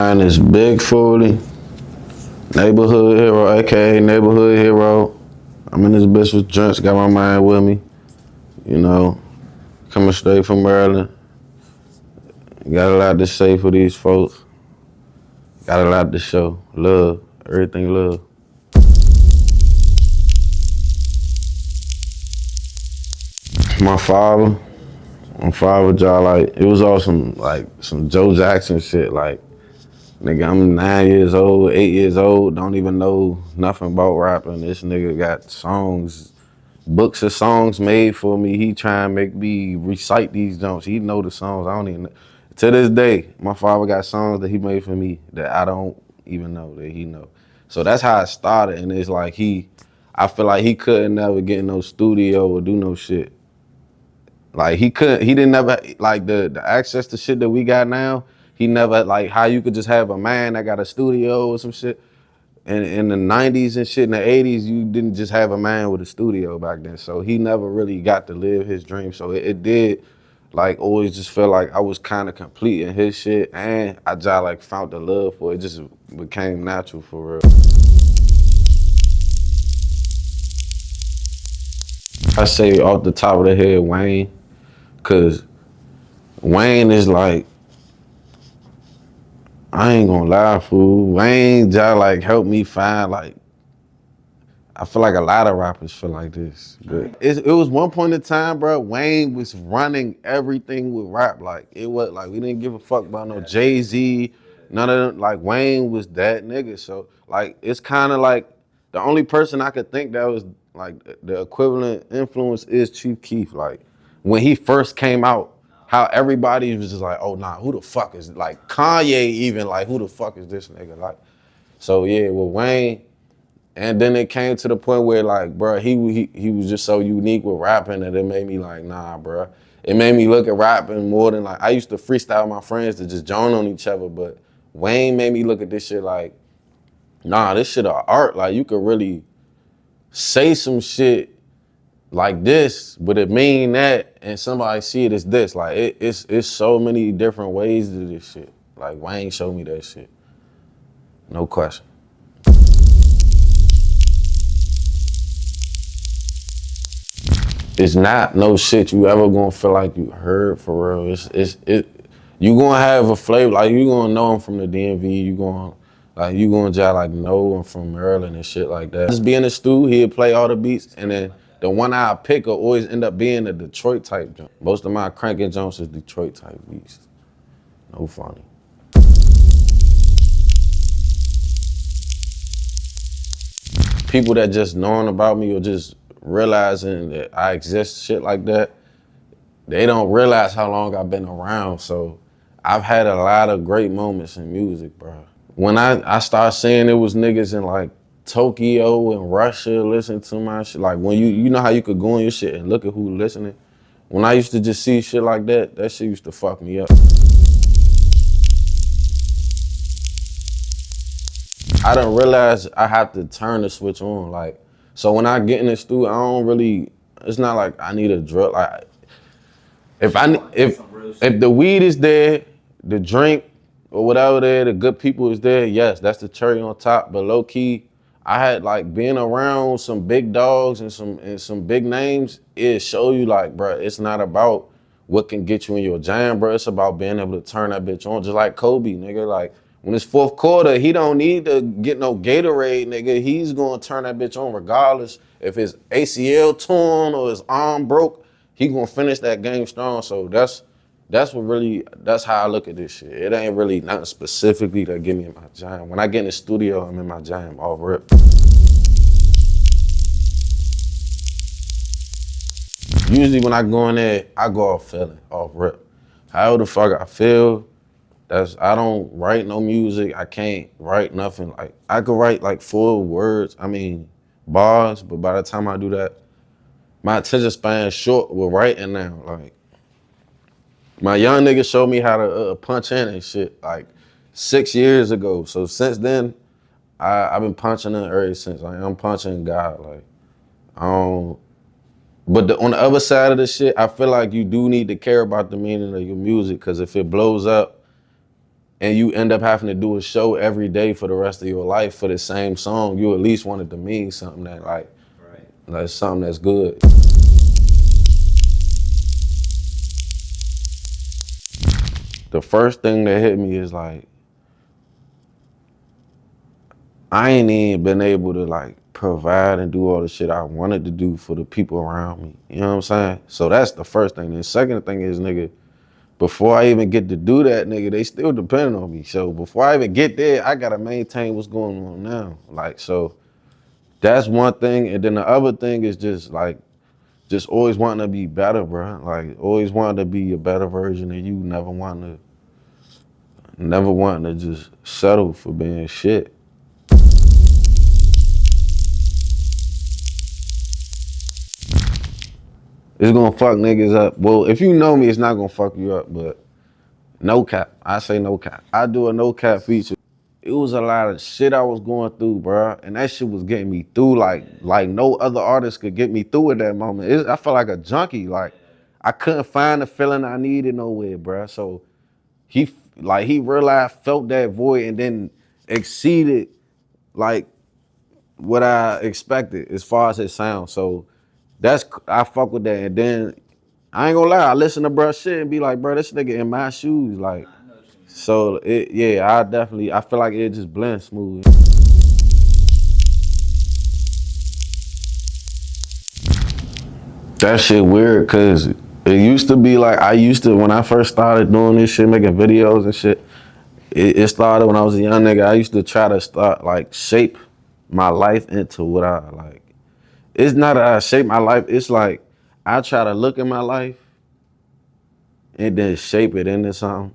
Man, it's Big Fooli, neighborhood hero, aka neighborhood hero. I'm in this bitch with drinks, got my mind with me. You know, coming straight from Maryland. Got a lot to say for these folks. Got a lot to show. Love, everything love. My father, y'all, like, it was all some Joe Jackson shit. Like, nigga, I'm 9 years old, 8 years old, don't even know nothing about rapping. This nigga got songs, books of songs made for me. He try and make me recite these jumps. He know the songs. I don't even know. To this day, my father got songs that he made for me that I don't even know that he know. So that's how it started. And it's like I feel like he couldn't never get in no studio or do no shit. Like he didn't never, like the access to shit that we got now, he never, like how you could just have a man that got a studio or some shit. In the 90s and shit, in the 80s, you didn't just have a man with a studio back then. So he never really got to live his dream. So it did, like, always just felt like I was kind of complete in his shit. And I just, like, found the love for it. It just became natural for real. I say off the top of the head, Wayne, because Wayne is like, I ain't gonna lie, fool. Wayne just, like, helped me find, like, I feel like a lot of rappers feel like this. But it was one point in time, bro, Wayne was running everything with rap. Like, it was like, we didn't give a fuck about no Jay-Z, none of them. Like, Wayne was that nigga. So, like, it's kind of like the only person I could think that was like the equivalent influence is Chief Keef. Like, when he first came out, how everybody was just like, oh, nah, who the fuck is, like, Kanye even, like, who the fuck is this nigga? Like, so yeah, with Wayne, and then it came to the point where, like, bro, he was just so unique with rapping that it made me like, nah, bro. It made me look at rapping more than, like, I used to freestyle with my friends to just join on each other, but Wayne made me look at this shit like, nah, this shit a art. Like, you could really say some shit like this, but it mean that, and somebody see it as this. Like, it's so many different ways to this shit. Like, Wayne showed me that shit. No question. It's not no shit you ever gonna feel like you heard for real. You gonna have a flavor, like you gonna know him from the DMV, you gonna just like know him from Maryland and shit like that. Just be in the stew, he'll play all the beats, and then the one I pick will always end up being a Detroit type jump. Most of my cranking jumps is Detroit type beats. No funny. People that just knowing about me or just realizing that I exist, shit like that, they don't realize how long I've been around. So I've had a lot of great moments in music, bro. When I started seeing it was niggas in like Tokyo and Russia listening to my shit, like when you know how you could go on your shit and look at who listening? When I used to just see shit like that, that shit used to fuck me up. I didn't realize I have to turn the switch on. Like, so when I get in the studio, I don't really, it's not like I need a drug. Like, if the weed is there, the drink or whatever there, the good people is there, yes, that's the cherry on top. But low key, I had like being around some big dogs and some big names, it show you like, bro, it's not about what can get you in your jam, bro. It's about being able to turn that bitch on. Just like Kobe, nigga. Like, when it's fourth quarter, he don't need to get no Gatorade, nigga. He's gonna turn that bitch on regardless if his ACL torn or his arm broke. He gonna finish that game strong. So that's how I look at this shit. It ain't really nothing specifically that get me in my jam. When I get in the studio, I'm in my jam off rip. Usually when I go in there, I go off feeling, off rip. However the fuck I feel, I don't write no music. I can't write nothing. Like, I could write like 4 words, bars, but by the time I do that, my attention span is short with writing now. Like, my young nigga showed me how to punch in and shit like 6 years ago. So since then, I've been punching in ever since. Like, I'm punching God. Like, I don't. But on the other side of the shit, I feel like you do need to care about the meaning of your music, because if it blows up, and you end up having to do a show every day for the rest of your life for the same song, you at least want it to mean something that like something that's good. The first thing that hit me is like, I ain't even been able to like provide and do all the shit I wanted to do for the people around me. You know what I'm saying? So that's the first thing. The second thing is, nigga, before I even get to do that, nigga, they still depending on me. So before I even get there, I gotta maintain what's going on now. Like, so that's one thing. And then the other thing is just like, just always wanting to be better, bro. Like, always wanting to be a better version of you. Never wanting to just settle for being shit. It's gonna fuck niggas up. Well, if you know me, it's not gonna fuck you up, but no cap. I say no cap. I do a no cap feature. It was a lot of shit I was going through, bro, and that shit was getting me through like no other artist could get me through at that moment. I felt like a junkie. Like I couldn't find the feeling I needed nowhere, bro. So he realized, felt that void, and then exceeded like what I expected as far as it sounds. So I fuck with that. And then I ain't gonna lie, I listen to bruh shit and be like, bro, this nigga in my shoes. Like, so I feel like it just blends smooth. That shit weird, cause it used to be like, when I first started doing this shit, making videos and shit, it started when I was a young nigga. I used to try to start like shape my life into what I like. It's not that I shape my life, it's like I try to look at my life and then shape it into something.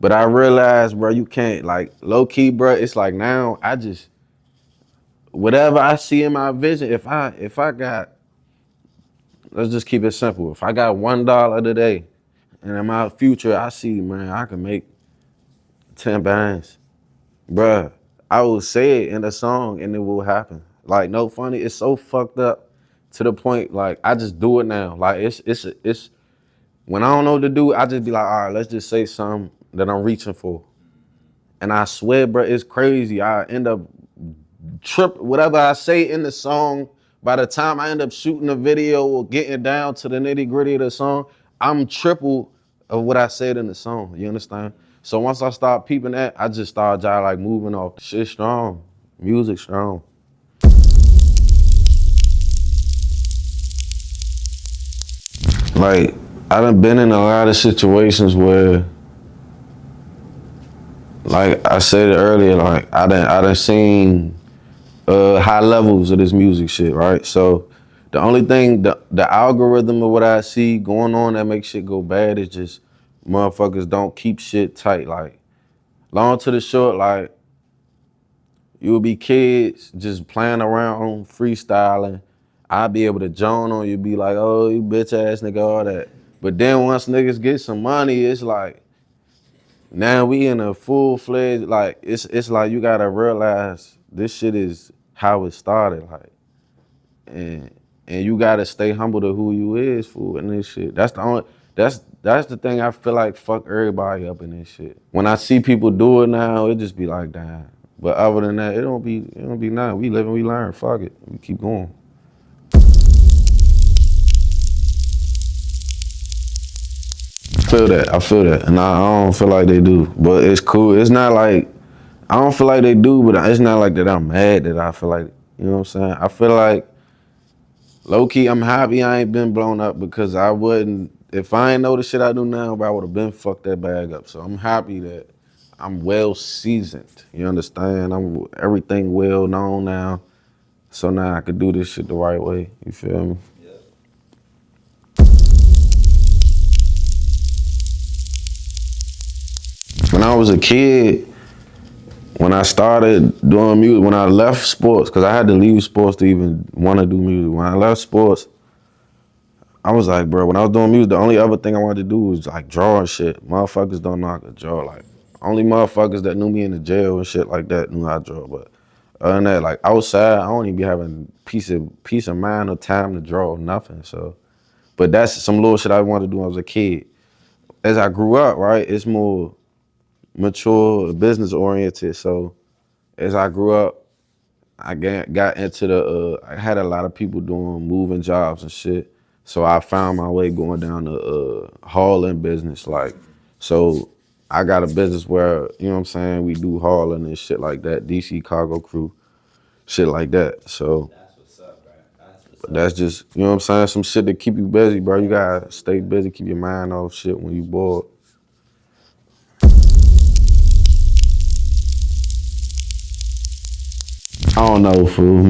But I realized, bro, you can't, like, low key, bro, it's like now I just, whatever I see in my vision, if I got, let's just keep it simple. If I got $1 today and in my future I see, man, I can make 10 bands, bruh, I will say it in the song and it will happen. Like, no funny, it's so fucked up to the point, like, I just do it now. Like, it's when I don't know what to do, I just be like, all right, let's just say something that I'm reaching for. And I swear, bro, it's crazy. I end up whatever I say in the song, by the time I end up shooting the video or getting down to the nitty gritty of the song, I'm triple of what I said in the song. You understand? So once I start peeping that, I just start like moving off. Shit strong. Music strong. Like, I done been in a lot of situations where, like I said earlier, like I done seen high levels of this music shit, right? So the only thing, the algorithm of what I see going on that makes shit go bad is just motherfuckers don't keep shit tight. Like, long to the short, like, you will be kids just playing around, freestyling. I'll be able to joan on you, be like, oh, you bitch ass nigga, all that. But then once niggas get some money, it's like, now we in a full-fledged, like, it's like you gotta realize this shit is how it started, like, and you gotta stay humble to who you is, fool, in this shit. That's the thing I feel like fuck everybody up in this shit. When I see people do it now, it just be like, damn. But other than that, it don't be nothing. We live and we learn, fuck it, we keep going. I feel that, and I don't feel like they do, but it's cool. It's not like, I don't feel like they do, but it's not like that I'm mad that I feel like, you know what I'm saying? I feel like, low-key, I'm happy I ain't been blown up, because I wouldn't, if I ain't know the shit I do now, I would have been fucked that bag up. So I'm happy that I'm well seasoned, you understand? I'm everything well known now, so now I could do this shit the right way, you feel me? When I was a kid, when I started doing music, when I left sports, because I had to leave sports to even want to do music. When I left sports, I was like, bro, when I was doing music, the only other thing I wanted to do was like draw and shit. Motherfuckers don't know how to draw. Like, only motherfuckers that knew me in the jail and shit like that knew how to draw. But other than that, like outside, I don't even be having peace of mind or time to draw, nothing. So, but that's some little shit I wanted to do when I was a kid. As I grew up, right, it's more, mature, business oriented. So as I grew up, I got into I had a lot of people doing moving jobs and shit. So I found my way going down the hauling business. Like, so I got a business where, you know what I'm saying, we do hauling and shit like that, DC cargo crew, shit like that. So That's what's up, bro. That's what's but up. that's just, you know what I'm saying, some shit to keep you busy, bro. You gotta stay busy, keep your mind off shit when you bored. I don't know, fool. Uh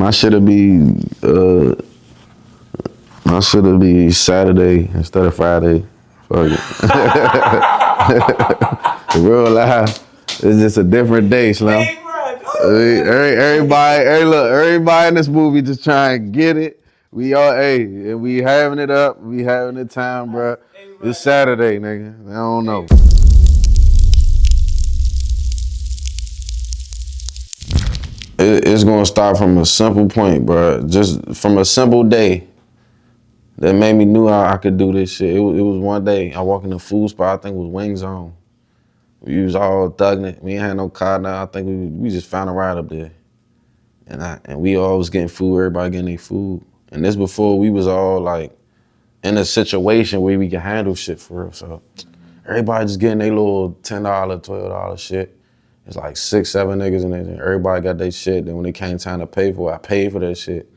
my shit'll be Saturday instead of Friday. Fuck it. Real life. It's just a different day, Slim. Hey, bro. Everybody in this movie just trying to get it. We all, and we having it up. We having the time, bro. It's Saturday, nigga. I don't know. It's gonna start from a simple point, bro. Just from a simple day that made me knew I could do this shit. It was one day I walked in the food spot. I think it was Wings On. We was all thugging it. We ain't had no car now. I think we just found a ride up there, and we all was getting food. Everybody getting their food, and this before we was all like in a situation where we could handle shit for real. So everybody just getting their little $10, $12 shit. It's like 6, 7 niggas in there. Everybody got their shit. Then when it came time to pay for it, I paid for that shit.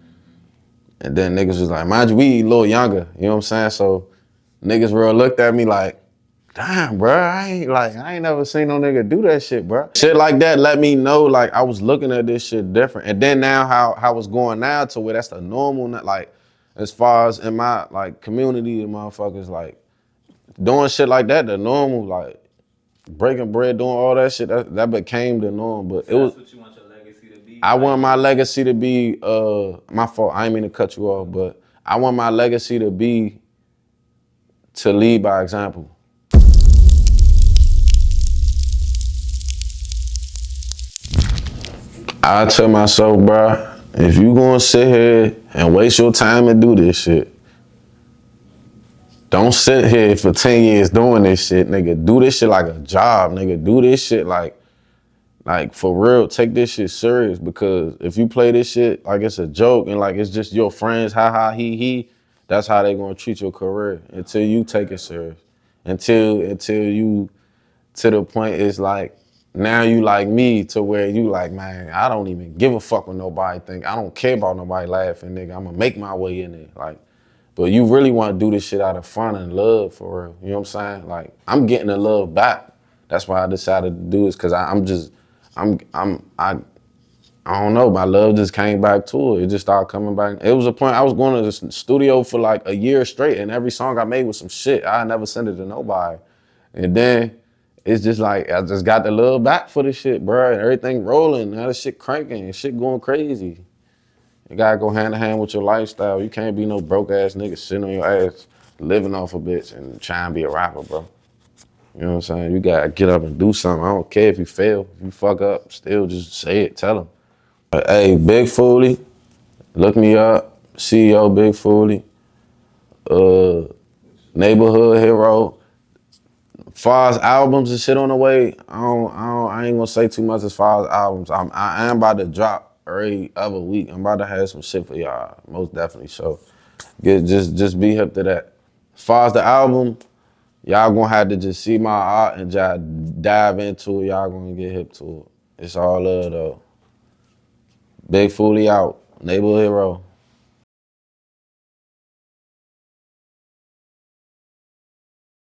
And then niggas was like, mind you, we a little younger, you know what I'm saying? So niggas real looked at me like, damn, bro, I ain't never seen no nigga do that shit, bro. Shit like that let me know, like, I was looking at this shit different. And then now how it's going now to where that's the normal, like, as far as in my, like, community, the motherfuckers, like, doing shit like that, the normal, like, breaking bread, doing all that shit, that became the norm. But it was, That's what you want your legacy to be. I want my legacy to be, my fault, I ain't mean to cut you off, but I want my legacy to be to lead by example. I tell myself, bro, if you gonna sit here and waste your time and do this shit, don't sit here for 10 years doing this shit, nigga. Do this shit like a job, nigga. Do this shit like for real. Take this shit serious, because if you play this shit like it's a joke and like it's just your friends, ha ha, he, that's how they gonna treat your career until you take it serious. Until you to the point it's like, now you like me to where you like, man, I don't even give a fuck what nobody think. I don't care about nobody laughing, nigga. I'm gonna make my way in there. Like, but you really wanna do this shit out of fun and love for real. You know what I'm saying? Like, I'm getting the love back. That's why I decided to do this, cause I don't know, my love just came back to it. It just started coming back. It was a point, I was going to the studio for like a year straight, and every song I made was some shit. I never sent it to nobody. And then it's just like, I just got the love back for this shit, bro. And everything rolling, now this shit cranking, and shit going crazy. You gotta go hand in hand with your lifestyle. You can't be no broke ass nigga sitting on your ass, living off a bitch and trying to be a rapper, bro. You know what I'm saying? You gotta get up and do something. I don't care if you fail, if you fuck up, still just say it, tell them. Hey, Big Fooli, look me up, CEO Big Fooli, neighborhood hero. Far as albums and shit on the way, I ain't gonna say too much as far as albums. I am about to drop every other week. I'm about to have some shit for y'all, most definitely. So just be hip to that. As far as the album, y'all gonna have to just see my art and just dive into it. Y'all gonna get hip to it. It's all love though. Big Fooli out, neighborhood hero.